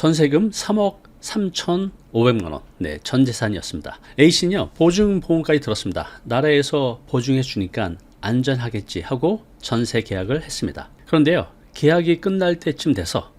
전세금 3억 3,500만 원. 네, 전 재산이었습니다. A씨는요, 보증보험까지 들었습니다. 나라에서 보증해 주니까 안전하겠지 하고 전세 계약을 했습니다. 그런데요, 계약이 끝날 때쯤 돼서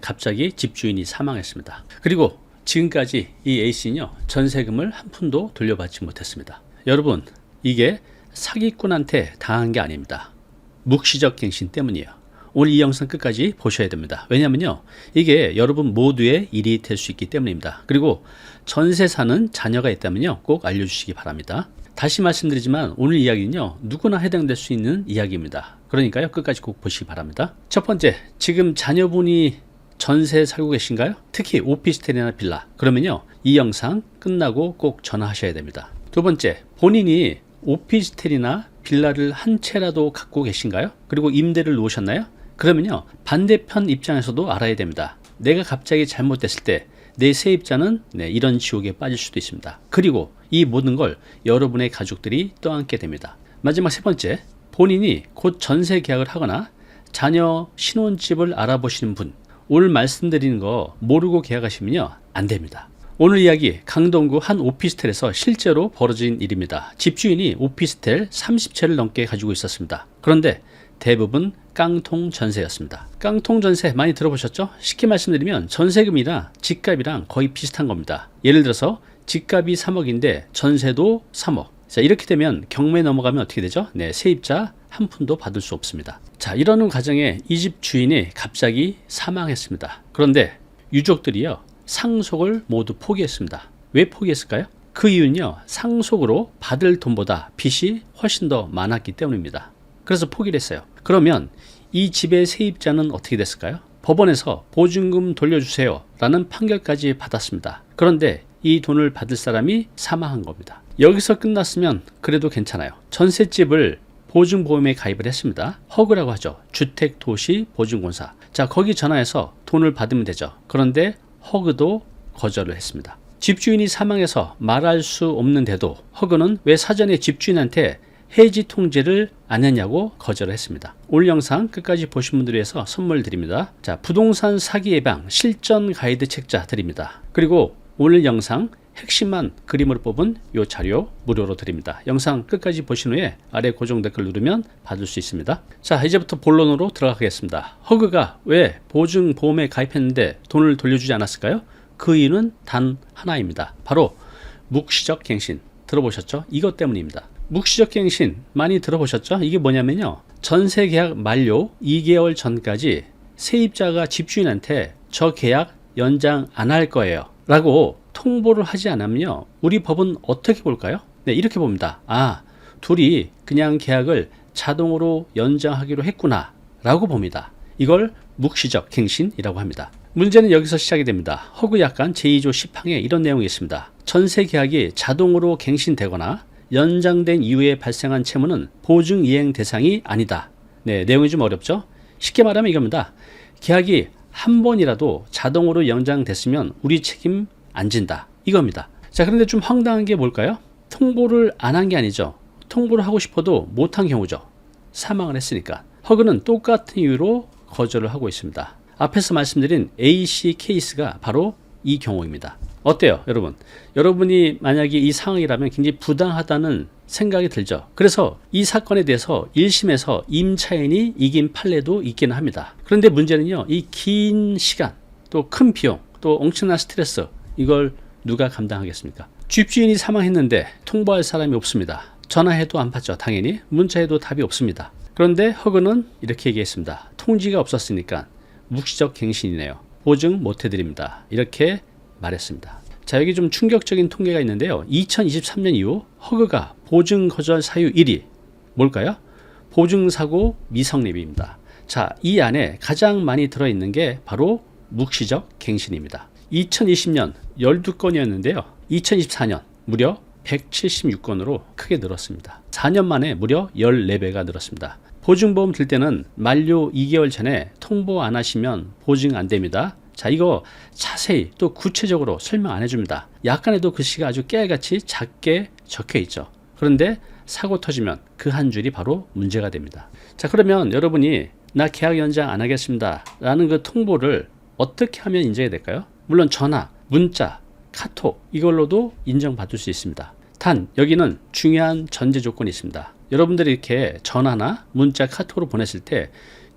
갑자기 집주인이 사망했습니다. 그리고 지금까지 이 A씨는요, 전세금을 한 푼도 돌려받지 못했습니다. 여러분, 이게 사기꾼한테 당한 게 아닙니다. 묵시적 갱신 때문이에요. 오늘 이 영상 끝까지 보셔야 됩니다. 왜냐면요, 이게 여러분 모두의 일이 될 수 있기 때문입니다. 그리고 전세 사는 자녀가 있다면요, 꼭 알려주시기 바랍니다. 다시 말씀드리지만 오늘 이야기는요, 누구나 해당될 수 있는 이야기입니다. 그러니까요, 끝까지 꼭 보시기 바랍니다. 첫 번째, 지금 자녀분이 전세 살고 계신가요? 특히 오피스텔이나 빌라. 그러면요, 이 영상 끝나고 꼭 전화하셔야 됩니다. 두 번째, 본인이 오피스텔이나 빌라를 한 채라도 갖고 계신가요? 그리고 임대를 놓으셨나요? 그러면요, 반대편 입장에서도 알아야 됩니다. 내가 갑자기 잘못됐을 때 내 세입자는 이런 지옥에 빠질 수도 있습니다. 그리고 이 모든 걸 여러분의 가족들이 떠안게 됩니다. 마지막 세 번째, 본인이 곧 전세 계약을 하거나 자녀 신혼집을 알아보시는 분, 오늘 말씀드리는 거 모르고 계약하시면요, 안 됩니다. 오늘 이야기 강동구 한 오피스텔에서 실제로 벌어진 일입니다. 집주인이 오피스텔 30채를 넘게 가지고 있었습니다. 그런데 대부분 깡통 전세였습니다. 깡통 전세 많이 들어보셨죠? 쉽게 말씀드리면 전세금이나 집값이랑 거의 비슷한 겁니다. 예를 들어서 집값이 3억인데 전세도 3억. 자, 이렇게 되면 경매 넘어가면 어떻게 되죠? 세입자 한 푼도 받을 수 없습니다. 자, 이러는 과정에 이 집 주인이 갑자기 사망했습니다. 그런데 유족들이요, 상속을 모두 포기했습니다. 왜 포기했을까요? 그 이유는요, 상속으로 받을 돈보다 빚이 훨씬 더 많았기 때문입니다. 그래서 포기를 했어요. 그러면 이 집의 세입자는 어떻게 됐을까요? 법원에서 보증금 돌려주세요 라는 판결까지 받았습니다. 그런데 이 돈을 받을 사람이 사망한 겁니다. 여기서 끝났으면 그래도 괜찮아요. 전셋집을 보증보험에 가입을 했습니다. 허그라고 하죠. 주택도시보증공사. 자, 거기 전화해서 돈을 받으면 되죠. 그런데 허그도 거절을 했습니다. 집주인이 사망해서 말할 수 없는데도 허그는 왜 사전에 집주인한테 해지 통지를 안 했냐고 거절을 했습니다. 오늘 영상 끝까지 보신 분들을 위해서 선물 드립니다. 자, 부동산 사기 예방 실전 가이드 책자 드립니다. 그리고 오늘 영상 핵심만 그림으로 뽑은 이 자료 무료로 드립니다. 영상 끝까지 보신 후에 아래 고정 댓글 누르면 받을 수 있습니다. 자, 이제부터 본론으로 들어가겠습니다. 허그가 왜 보증보험에 가입했는데 돈을 돌려주지 않았을까요? 그 이유는 단 하나입니다. 바로 묵시적 갱신. 들어보셨죠? 이것 때문입니다. 묵시적 갱신 많이 들어보셨죠? 이게 뭐냐면요, 전세 계약 만료 2개월 전까지 세입자가 집주인한테 저 계약 연장 안 할 거예요 라고 통보를 하지 않으면요, 우리 법은 어떻게 볼까요? 이렇게 봅니다. 아, 둘이 그냥 계약을 자동으로 연장하기로 했구나 라고 봅니다. 이걸 묵시적 갱신이라고 합니다. 문제는 여기서 시작이 됩니다. 허그 약관 제2조 10항에 이런 내용이 있습니다. 전세 계약이 자동으로 갱신되거나 연장된 이후에 발생한 채무는 보증 이행 대상이 아니다. 내용이 좀 어렵죠? 쉽게 말하면 이겁니다. 계약이 한 번이라도 자동으로 연장됐으면 우리 책임 안 진다. 이겁니다. 자, 그런데 좀 황당한 게 뭘까요? 통보를 안 한 게 아니죠. 통보를 하고 싶어도 못한 경우죠. 사망을 했으니까. 허그는 똑같은 이유로 거절을 하고 있습니다. 앞에서 말씀드린 A씨 케이스가 바로 이 경우입니다. 어때요, 여러분? 여러분이 만약에 이 상황이라면 굉장히 부당하다는 생각이 들죠. 그래서 이 사건에 대해서 1심에서 임차인이 이긴 판례도 있기는 합니다. 그런데 문제는요, 이 긴 시간, 또 큰 비용, 또 엄청난 스트레스, 이걸 누가 감당하겠습니까? 집주인이 사망했는데 통보할 사람이 없습니다. 전화해도 안 받죠. 당연히 문자해도 답이 없습니다. 그런데 허그는 이렇게 얘기했습니다. 통지가 없었으니까 묵시적 갱신이네요. 보증 못 해드립니다. 이렇게 말했습니다. 자, 여기 좀 충격적인 통계가 있는데요. 2023년 이후 허그가 보증 거절 사유 1위 뭘까요? 보증사고 미성립입니다. 자, 이 안에 가장 많이 들어있는 게 바로 묵시적 갱신입니다. 2020년 12건이었는데요. 2024년 무려 176건으로 크게 늘었습니다. 4년 만에 무려 14배가 늘었습니다. 보증보험 들 때는 만료 2개월 전에 통보 안 하시면 보증 안 됩니다. 자, 이거 자세히 또 구체적으로 설명 안 해줍니다. 약관에도 글씨가 아주 깨알같이 작게 적혀 있죠. 그런데 사고 터지면 그 한 줄이 바로 문제가 됩니다. 자, 그러면 여러분이 나 계약 연장 안 하겠습니다 라는 그 통보를 어떻게 하면 인정이 될까요? 물론 전화, 문자, 카톡 이걸로도 인정받을 수 있습니다. 단 여기는 중요한 전제 조건이 있습니다. 여러분들이 이렇게 전화나 문자, 카톡으로 보냈을 때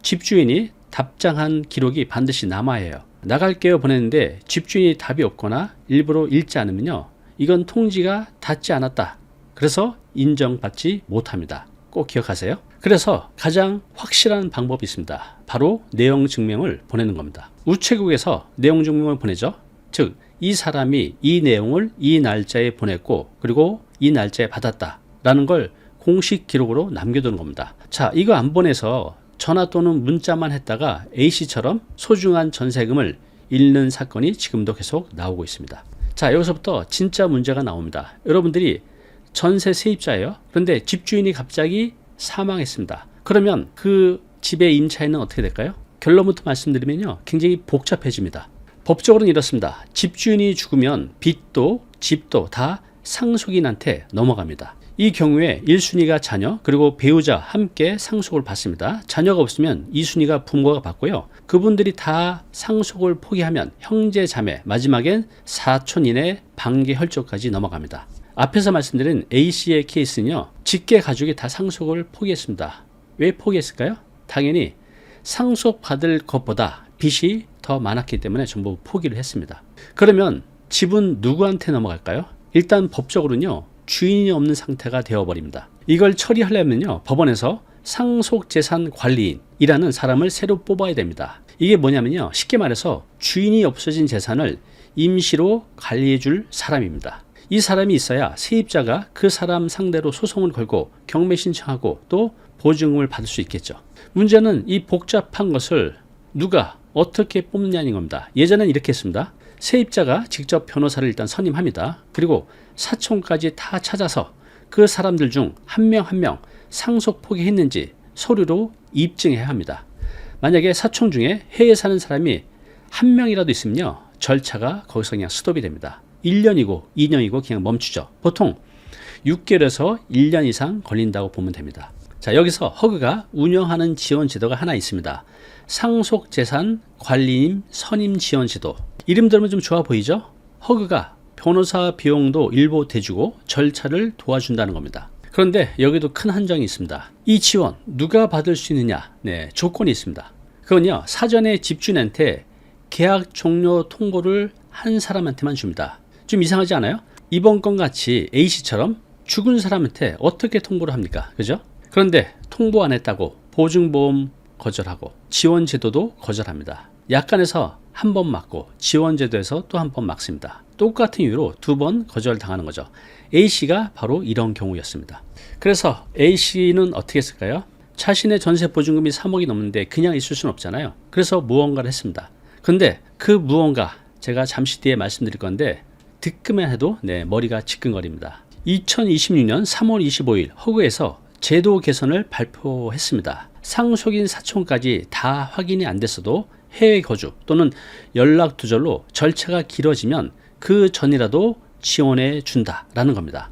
집주인이 답장한 기록이 반드시 남아야 해요. 나갈게요 보냈는데 집주인이 답이 없거나 일부러 읽지 않으면요, 이건 통지가 닿지 않았다. 그래서 인정받지 못합니다. 꼭 기억하세요. 그래서 가장 확실한 방법이 있습니다. 바로 내용 증명을 보내는 겁니다. 우체국에서 내용 증명을 보내죠. 즉 이 사람이 이 내용을 이 날짜에 보냈고 그리고 이 날짜에 받았다 라는 걸 공식 기록으로 남겨두는 겁니다. 자, 이거 안 보내서 전화 또는 문자만 했다가 A씨처럼 소중한 전세금을 잃는 사건이 지금도 계속 나오고 있습니다. 자, 여기서부터 진짜 문제가 나옵니다. 여러분들이 전세 세입자예요. 그런데 집주인이 갑자기 사망했습니다. 그러면 그 집의 임차인은 어떻게 될까요? 결론부터 말씀드리면요, 굉장히 복잡해집니다. 법적으로는 이렇습니다. 집주인이 죽으면 빚도 집도 다 상속인한테 넘어갑니다. 이 경우에 1순위가 자녀 그리고 배우자 함께 상속을 받습니다. 자녀가 없으면 2순위가 부모가 받고요. 그분들이 다 상속을 포기하면 형제 자매, 마지막엔 사촌인의 반계 혈족까지 넘어갑니다. 앞에서 말씀드린 A씨의 케이스는요, 직계 가족이 다 상속을 포기했습니다. 왜 포기했을까요? 당연히 상속받을 것보다 빚이 더 많았기 때문에 전부 포기를 했습니다. 그러면 집은 누구한테 넘어갈까요? 일단 법적으로는요, 주인이 없는 상태가 되어버립니다. 이걸 처리하려면요, 법원에서 상속재산관리인이라는 사람을 새로 뽑아야 됩니다. 이게 뭐냐면요, 쉽게 말해서 주인이 없어진 재산을 임시로 관리해 줄 사람입니다. 이 사람이 있어야 세입자가 그 사람 상대로 소송을 걸고 경매 신청하고 또 보증금을 받을 수 있겠죠. 문제는 이 복잡한 것을 누가 어떻게 뽑느냐는 겁니다. 예전엔 이렇게 했습니다. 세입자가 직접 변호사를 일단 선임합니다. 그리고 사촌까지 다 찾아서 그 사람들 중 한 명 한 명 상속 포기했는지 서류로 입증해야 합니다. 만약에 사촌 중에 해외에 사는 사람이 한 명이라도 있으면요, 절차가 거기서 그냥 스톱이 됩니다. 1년이고 2년이고 그냥 멈추죠. 보통 6개월에서 1년 이상 걸린다고 보면 됩니다. 자, 여기서 허그가 운영하는 지원 제도가 하나 있습니다. 상속재산 관리인 선임 지원 제도. 이름 들으면 좀 좋아 보이죠? 허그가 변호사 비용도 일부 대주고 절차를 도와준다는 겁니다. 그런데 여기도 큰 한정이 있습니다. 이 지원 누가 받을 수 있느냐? 네, 조건이 있습니다. 그건요, 사전에 집주인한테 계약 종료 통보를 한 사람한테만 줍니다. 좀 이상하지 않아요? 이번 건 같이 A씨처럼 죽은 사람한테 어떻게 통보를 합니까? 그죠? 그런데 통보 안 했다고 보증보험 거절하고 지원제도도 거절합니다. 약관에서 한 번 막고 지원제도에서 또 한 번 막습니다. 똑같은 이유로 두 번 거절당하는 거죠. A씨가 바로 이런 경우였습니다. 그래서 A씨는 어떻게 했을까요? 자신의 전세 보증금이 3억이 넘는데 그냥 있을 수는 없잖아요. 그래서 무언가를 했습니다. 근데 그 무언가 제가 잠시 뒤에 말씀드릴 건데 듣기만 해도 머리가 지끈거립니다. 2026년 3월 25일 허그에서 제도 개선을 발표했습니다. 상속인 사촌까지 다 확인이 안 됐어도 해외 거주 또는 연락 두절로 절차가 길어지면 그 전이라도 지원해 준다라는 겁니다.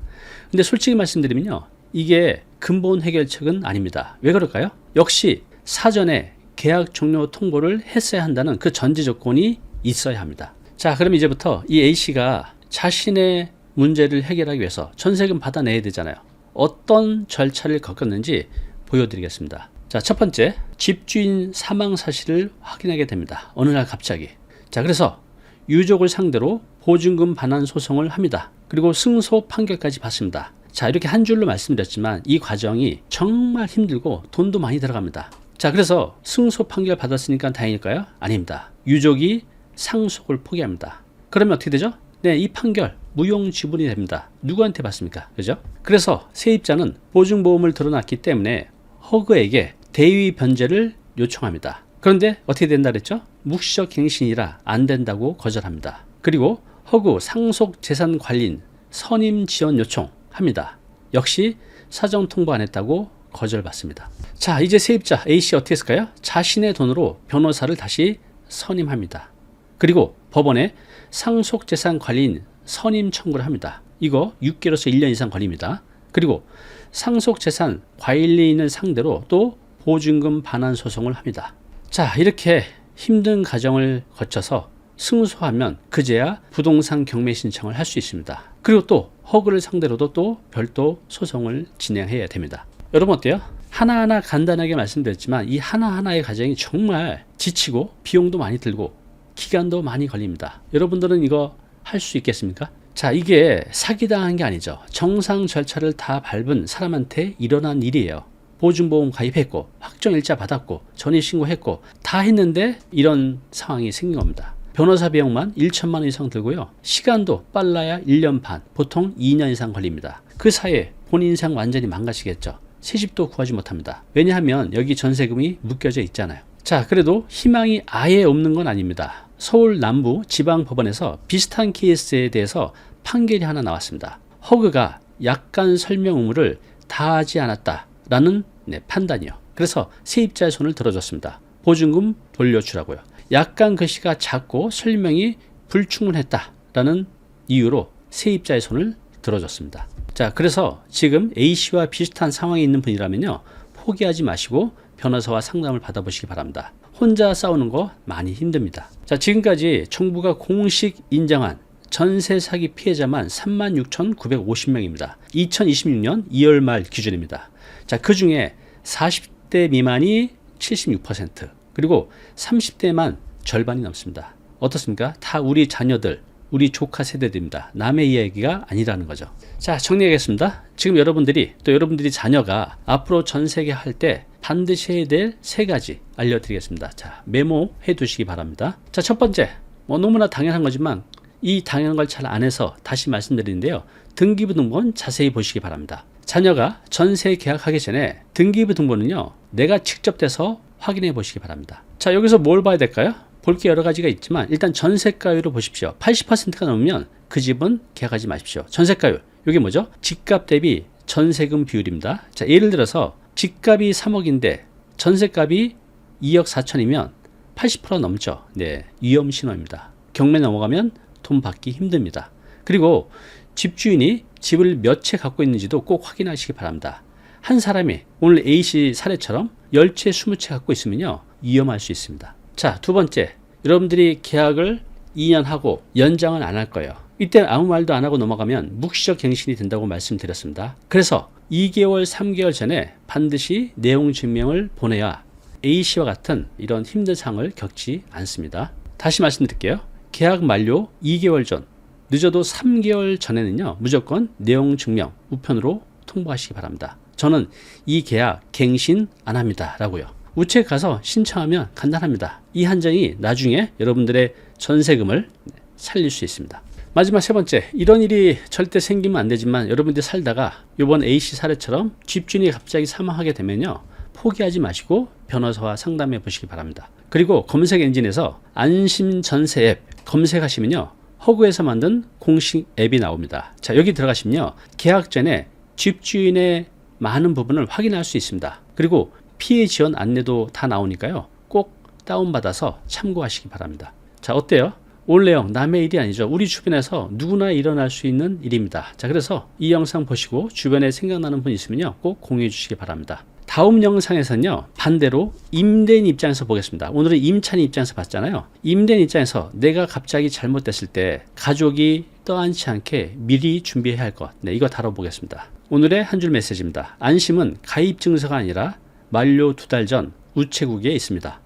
근데 솔직히 말씀드리면요, 이게 근본 해결책은 아닙니다. 왜 그럴까요? 역시 사전에 계약 종료 통보를 했어야 한다는 그 전제 조건이 있어야 합니다. 자, 그럼 이제부터 이 A씨가 자신의 문제를 해결하기 위해서 전세금 받아내야 되잖아요. 어떤 절차를 겪었는지 보여드리겠습니다. 자, 첫 번째, 집주인 사망 사실을 확인하게 됩니다. 어느 날 갑자기. 자, 그래서 유족을 상대로 보증금 반환 소송을 합니다. 그리고 승소 판결까지 받습니다. 자, 이렇게 한 줄로 말씀드렸지만 이 과정이 정말 힘들고 돈도 많이 들어갑니다. 자, 그래서 승소 판결 받았으니까 다행일까요? 아닙니다. 유족이 상속을 포기합니다. 그러면 어떻게 되죠? 네, 이 판결 무용 지분이 됩니다. 누구한테 받습니까? 그죠? 그래서 세입자는 보증보험을 들어놨기 때문에 허그에게 대위 변제를 요청합니다. 그런데 어떻게 된다 그랬죠? 묵시적 갱신이라 안 된다고 거절합니다. 그리고 허그 상속재산관리인 선임 지원 요청합니다. 역시 사정 통보 안 했다고 거절받습니다. 자, 이제 세입자 A씨 어떻게 했을까요? 자신의 돈으로 변호사를 다시 선임합니다. 그리고 법원에 상속재산관리인 선임 청구를 합니다. 이거 6개월에서 1년 이상 걸립니다. 그리고 상속재산 관리인을 상대로 또 보증금 반환 소송을 합니다. 자, 이렇게 힘든 과정을 거쳐서 승소하면 그제야 부동산 경매 신청을 할 수 있습니다. 그리고 또 허그를 상대로도 또 별도 소송을 진행해야 됩니다. 여러분 어때요? 하나하나 간단하게 말씀드렸지만 이 하나하나의 과정이 정말 지치고 비용도 많이 들고 기간도 많이 걸립니다. 여러분들은 이거 할 수 있겠습니까? 자, 이게 사기당한 게 아니죠. 정상 절차를 다 밟은 사람한테 일어난 일이에요. 보증보험 가입했고 확정일자 받았고 전입신고했고 다 했는데 이런 상황이 생긴 겁니다. 변호사 비용만 1천만 원 이상 들고요. 시간도 빨라야 1년 반, 보통 2년 이상 걸립니다. 그 사이에 본인 인생 완전히 망가지겠죠. 새집도 구하지 못합니다. 왜냐하면 여기 전세금이 묶여져 있잖아요. 자, 그래도 희망이 아예 없는 건 아닙니다. 서울 남부 지방법원에서 비슷한 케이스에 대해서 판결이 하나 나왔습니다. 허그가 약관 설명 의무를 다하지 않았다라는 판단이요. 그래서 세입자의 손을 들어줬습니다. 보증금 돌려주라고요. 약관 글씨가 작고 설명이 불충분했다라는 이유로 세입자의 손을 들어줬습니다. 자, 그래서 지금 A씨와 비슷한 상황에 있는 분이라면요, 포기하지 마시고 변호사와 상담을 받아보시기 바랍니다. 혼자 싸우는 거 많이 힘듭니다. 자, 지금까지 정부가 공식 인정한 전세 사기 피해자만 36,950명입니다. 2026년 2월 말 기준입니다. 자, 그 중에 40대 미만이 76%, 그리고 30대만 절반이 넘습니다. 어떻습니까? 다 우리 자녀들, 우리 조카 세대들입니다. 남의 이야기가 아니라는 거죠. 자, 정리하겠습니다. 지금 여러분들이 또 여러분들이 자녀가 앞으로 전세계 할 때 반드시 해야 될 3가지 알려드리겠습니다. 자, 메모해 두시기 바랍니다. 자, 첫 번째, 너무나 당연한 거지만 이 당연한 걸 잘 안 해서 다시 말씀드리는데요. 등기부등본 자세히 보시기 바랍니다. 자녀가 전세 계약하기 전에 등기부등본은요, 내가 직접 돼서 확인해 보시기 바랍니다. 자, 여기서 뭘 봐야 될까요? 볼 게 여러 가지가 있지만 일단 전세가율을 보십시오. 80%가 넘으면 그 집은 계약하지 마십시오. 전세가율, 이게 뭐죠? 집값 대비 전세금 비율입니다. 자, 예를 들어서 집값이 3억인데 전세값이 2억 4천이면 80% 넘죠. 네, 위험 신호입니다. 경매 넘어가면 돈 받기 힘듭니다. 그리고 집주인이 집을 몇 채 갖고 있는지도 꼭 확인하시기 바랍니다. 한 사람이 오늘 A씨 사례처럼 10채, 20채 갖고 있으면요, 위험할 수 있습니다. 자, 두 번째, 여러분들이 계약을 2년 하고 연장은 안 할 거예요. 이때 아무 말도 안 하고 넘어가면 묵시적 갱신이 된다고 말씀드렸습니다. 그래서 2개월, 3개월 전에 반드시 내용 증명을 보내야 A씨와 같은 이런 힘든 상황을 겪지 않습니다. 다시 말씀드릴게요. 계약 만료 2개월 전, 늦어도 3개월 전에는요, 무조건 내용 증명 우편으로 통보하시기 바랍니다. 저는 이 계약 갱신 안 합니다 라고요. 우체국 가서 신청하면 간단합니다. 이 한정이 나중에 여러분들의 전세금을 살릴 수 있습니다. 마지막 세 번째, 이런 일이 절대 생기면 안 되지만 여러분들이 살다가 이번 A씨 사례처럼 집주인이 갑자기 사망하게 되면요, 포기하지 마시고 변호사와 상담해 보시기 바랍니다. 그리고 검색 엔진에서 안심 전세 앱 검색하시면요, 허그에서 만든 공식 앱이 나옵니다. 자, 여기 들어가시면요, 계약 전에 집주인의 많은 부분을 확인할 수 있습니다. 그리고 피해 지원 안내도 다 나오니까요, 꼭 다운받아서 참고하시기 바랍니다. 자, 어때요? 오늘 내용 남의 일이 아니죠. 우리 주변에서 누구나 일어날 수 있는 일입니다. 자, 그래서 이 영상 보시고 주변에 생각나는 분 있으면요, 꼭 공유해 주시기 바랍니다. 다음 영상에서는요, 반대로 임대인 입장에서 보겠습니다. 오늘은 임차인 입장에서 봤잖아요. 임대인 입장에서 내가 갑자기 잘못됐을 때 가족이 떠안지 않게 미리 준비해야 할 것, 네, 이거 다뤄보겠습니다. 오늘의 한 줄 메시지입니다. 안심은 가입 증서가 아니라 만료 2달 전 우체국에 있습니다.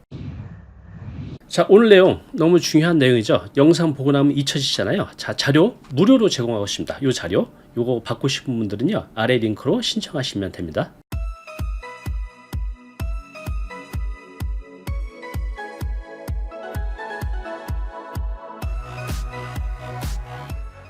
자, 오늘 내용 너무 중요한 내용이죠. 영상 보고 나면 잊혀지잖아요. 자, 자료 무료로 제공하고 있습니다. 이 자료, 요거 받고 싶은 분들은요, 아래 링크로 신청하시면 됩니다.